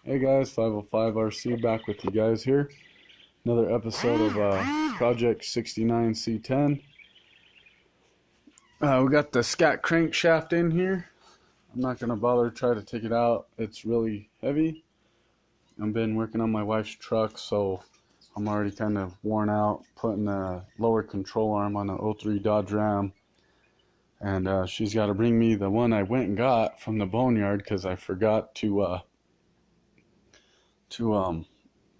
Hey guys, 505 RC back with you guys here. Another episode of Project 69 C10. We got the scat crankshaft in here. I'm not going to bother to try to take it out. It's really heavy. I've been working on my wife's truck, so I'm already kind of worn out putting a lower control arm on an 03 Dodge Ram. And she's got to bring me the one I went and got from the boneyard because I forgot to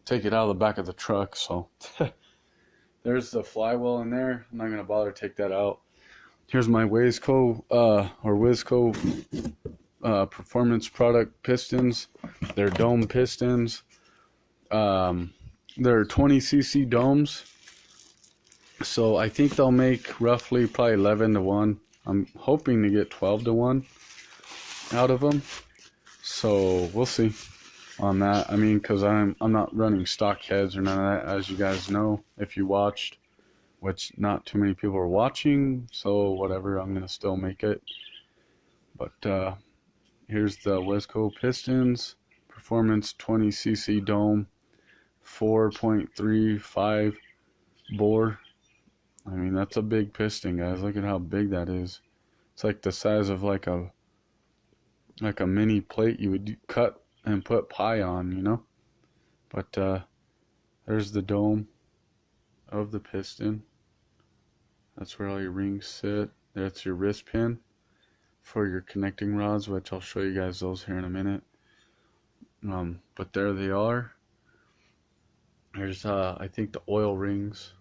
take it out of the back of the truck. So there's the flywheel in there. I'm not gonna bother to take that out. Here's my Wizco performance product pistons. They're dome pistons. They're 20cc domes, so I think they'll make roughly probably 11 to 1. I'm hoping to get 12 to 1 out of them, so we'll see on that. I mean, because I'm not running stock heads or none of that, as you guys know if you watched, which not too many people are watching, so whatever, I'm gonna still make it. But here's the Wizco pistons, performance 20cc dome, 4.35 bore. I mean, that's a big piston, guys. Look at how big that is. It's like the size of like a mini plate you would cut and put pie on, you know. But there's the dome of the piston. That's where all your rings sit. That's your wrist pin for your connecting rods, which I'll show you guys those here in a minute. But there they are. There's I think the oil rings,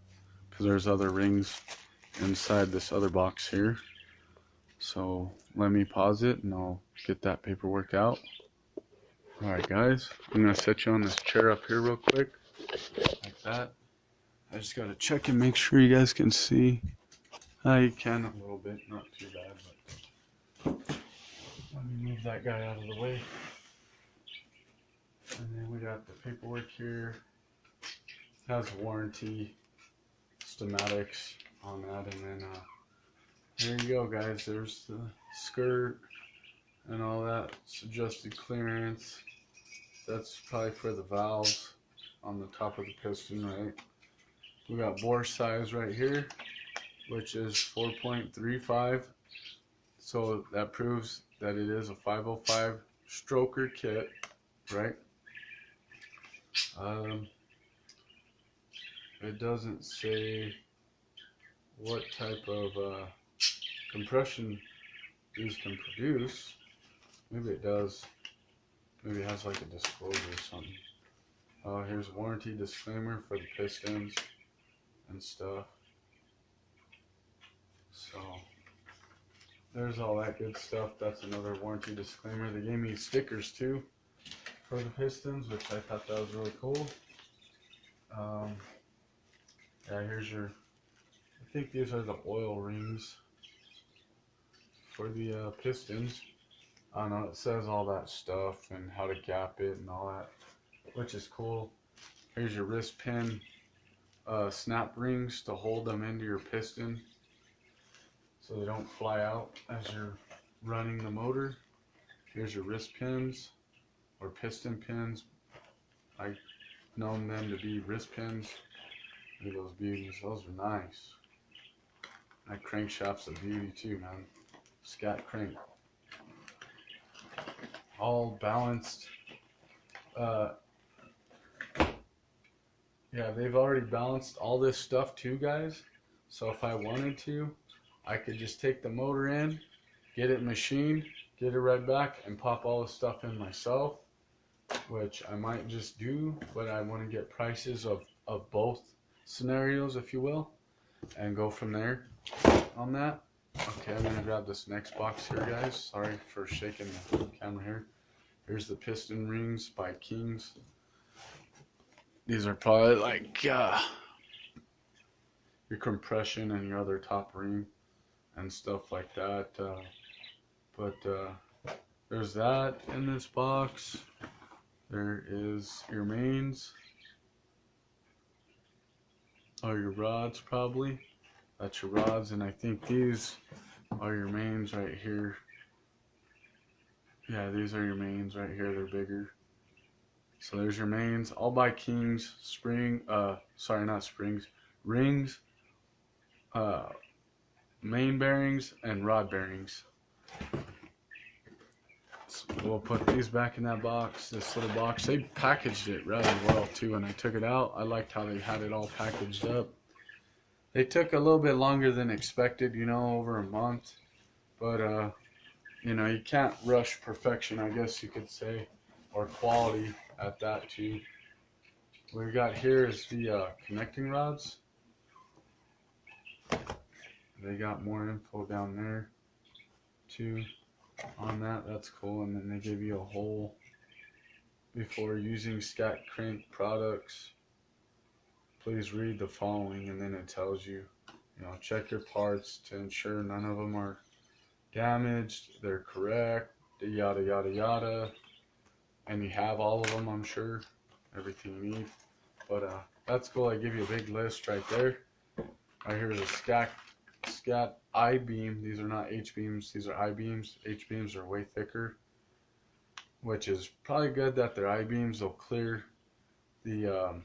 because there's other rings inside this other box here. So let me pause it and I'll get that paperwork out. Alright guys, I'm going to set you on this chair up here real quick, like that. I just got to check and make sure you guys can see. You can a little bit, not too bad, but let me move that guy out of the way. And then we got the paperwork here. It has warranty, schematics on that, and then there you go guys, there's the skirt and all that. It's adjusted clearance. That's probably for the valves on the top of the piston, right? We got bore size right here, which is 4.35. So that proves that it is a 505 stroker kit, right? It doesn't say what type of compression these can produce. Maybe it does. Maybe it has like a disclosure or something. Here's a warranty disclaimer for the pistons and stuff. So there's all that good stuff. That's another warranty disclaimer. They gave me stickers too for the pistons, which I thought that was really cool. Yeah, here's your, I think these are the oil rings for the pistons. I don't know, it says all that stuff and how to gap it and all that, which is cool. Here's your wrist pin snap rings to hold them into your piston so they don't fly out as you're running the motor. Here's your wrist pins or piston pins. I've known them to be wrist pins. Look at those beauties, those are nice. That crankshaft's a beauty too, man. Scat crank. All balanced. Yeah, they've already balanced all this stuff too, guys. So if I wanted to, I could just take the motor in, get it machined, get it right back, and pop all the stuff in myself, which I might just do, but I want to get prices of both scenarios, if you will, and go from there on that. Okay, I'm gonna grab this next box here, guys. Sorry for shaking the camera here. Here's the piston rings by Kings. These are probably like your compression and your other top ring and stuff like that. But there's that in this box. There is your mains. Or your rods probably. That's your rods, and I think these are your mains right here. Yeah, these are your mains right here. They're bigger. So there's your mains, all by Kings, sorry, not springs, rings, uh, main bearings, and rod bearings. So we'll put these back in that box, this little box. They packaged it rather well too. When I took it out, I liked how they had it all packaged up. They took a little bit longer than expected, you know, over a month. But, you know, you can't rush perfection, I guess you could say, or quality at that too. What we got here is the connecting rods. They got more info down there too on that. That's cool. And then they give you a hole before using Scat Crank products. Please read the following, and then it tells you, you know, check your parts to ensure none of them are damaged, they're correct, yada yada yada. And you have all of them, I'm sure, everything you need. But that's cool. I give you a big list right there. Right here is a Scat I-beam. These are not H-beams, these are I-beams. H-beams are way thicker, which is probably good that they're I-beams. They'll clear the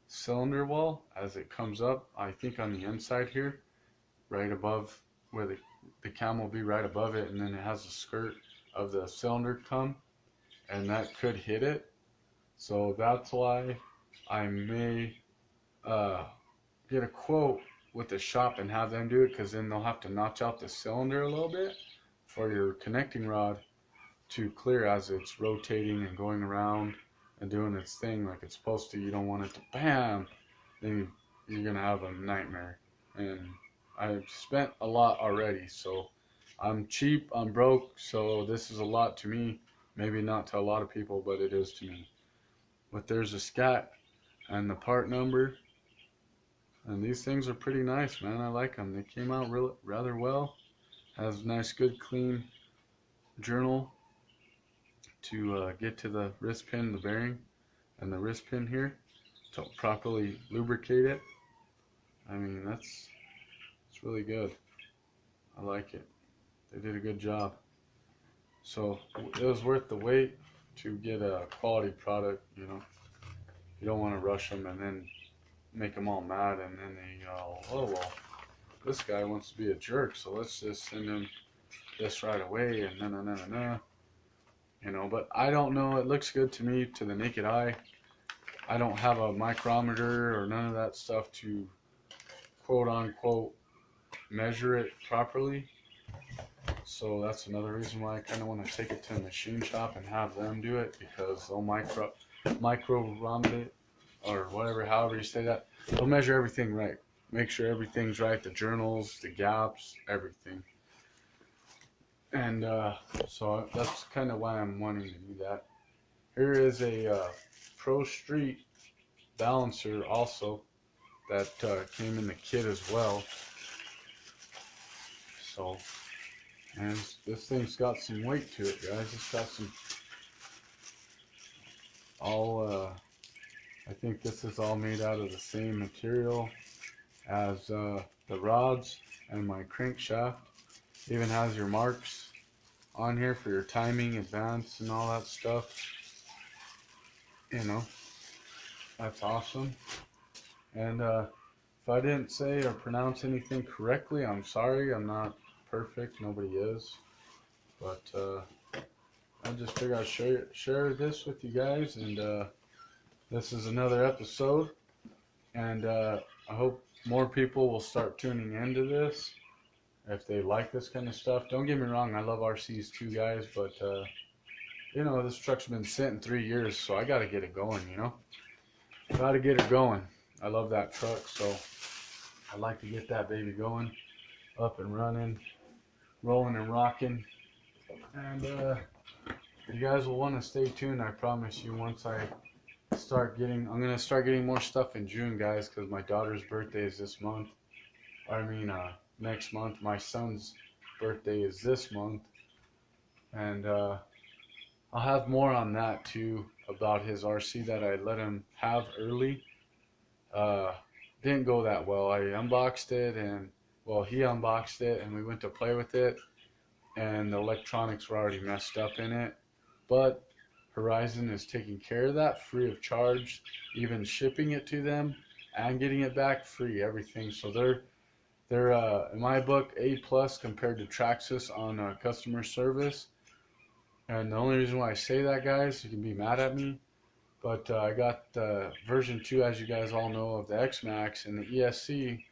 cylinder wall as it comes up. I think on the inside here, right above where the cam will be, right above it, and then it has the skirt of the cylinder come, and that could hit it. So that's why I may get a quote with the shop and have them do it, because then they'll have to notch out the cylinder a little bit for your connecting rod to clear as it's rotating and going around and doing its thing like it's supposed to. You don't want it to bam, then you're gonna have a nightmare. And I've spent a lot already, so I'm cheap, I'm broke, so this is a lot to me. Maybe not to a lot of people, but it is to me. But there's a Scat and the part number, and these things are pretty nice, man. I like them. They came out rather well. Has nice, good, clean journal to get to the wrist pin, the bearing, and the wrist pin here to properly lubricate it. I mean, it's really good. I like it. They did a good job. So it was worth the wait to get a quality product, you know. You don't want to rush them and then make them all mad, and then they go, oh well, this guy wants to be a jerk, so let's just send him this right away, and na. You know, but I don't know. It looks good to me to the naked eye. I don't have a micrometer or none of that stuff to quote unquote measure it properly. So that's another reason why I kind of want to take it to a machine shop and have them do it, because they'll micrometer it, or whatever, however you say that. They'll measure everything right. Make sure everything's right, the journals, the gaps, everything. And so that's kind of why I'm wanting to do that. Here is a Pro Street balancer also that came in the kit as well. So, and this thing's got some weight to it, guys. It's got some I think this is all made out of the same material as the rods and my crankshaft. Even has your marks on here for your timing, advance, and all that stuff. You know, that's awesome. And if I didn't say or pronounce anything correctly, I'm sorry. I'm not perfect. Nobody is. But I just figured I'd share this with you guys. And this is another episode. And I hope more people will start tuning into this if they like this kind of stuff. Don't get me wrong, I love RCs too, guys, but you know, this truck's been sitting 3 years, so I gotta get it going, you know. Gotta get it going. I love that truck, so I'd like to get that baby going, up and running, rolling and rocking. And you guys will want to stay tuned, I promise you. Once I I'm gonna start getting more stuff in June, guys, because my daughter's birthday is this month. Next month. My son's birthday is this month, and I'll have more on that too, about his RC that I let him have early. Didn't go that well. I unboxed it, and well, he unboxed it, and we went to play with it, and the electronics were already messed up in it. But Horizon is taking care of that free of charge, even shipping it to them and getting it back free, everything. So they're in my book A plus compared to Traxxas on customer service. And the only reason why I say that, guys, you can be mad at me, but I got version 2, as you guys all know, of the X-Max, and the ESC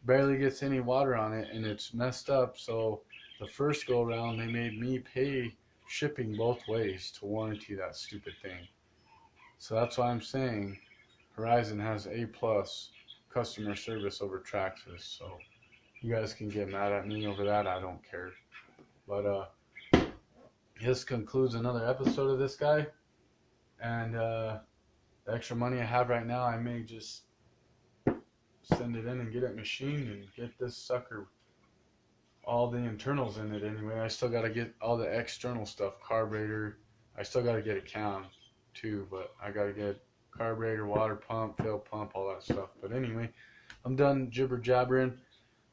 barely gets any water on it, and it's messed up. So the first go around, they made me pay shipping both ways to warranty that stupid thing. So that's why I'm saying Horizon has A plus customer service over Traxxas. So you guys can get mad at me over that. I don't care. But this concludes another episode of this guy. And the extra money I have right now, I may just send it in and get it machined and get this sucker all the internals in it anyway. I still got to get all the external stuff, carburetor. I still got to get a cam too, but I got to get carburetor, water pump, fuel pump, all that stuff. But anyway, I'm done jibber jabbering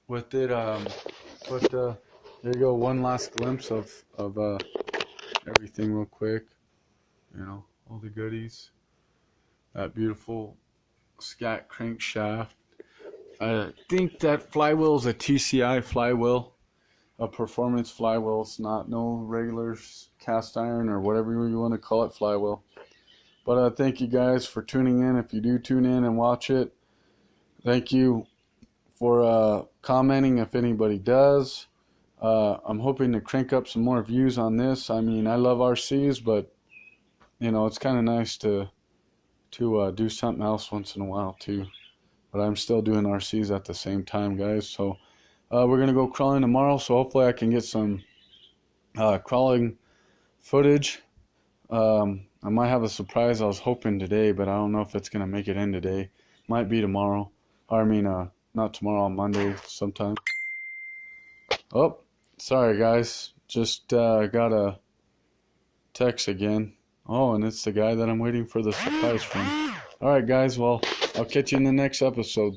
with it. But there you go, one last glimpse of everything real quick. You know, all the goodies. That beautiful scat crankshaft. I think that flywheel is a TCI flywheel, a performance flywheel. It's not no regular cast iron or whatever you want to call it flywheel. But thank you guys for tuning in. If you do tune in and watch it, thank you for commenting if anybody does. I'm hoping to crank up some more views on this. I mean, I love RCs, but you know, it's kind of nice to do something else once in a while too. But I'm still doing RCs at the same time, guys. So we're gonna go crawling tomorrow. So hopefully I can get some crawling footage. I might have a surprise I was hoping today, but I don't know if it's gonna make it in today. Might be tomorrow. Or I mean, not tomorrow, on Monday sometime. Oh, sorry guys. Just got a text again. Oh, and it's the guy that I'm waiting for the surprise from. Alright guys, well, I'll catch you in the next episode.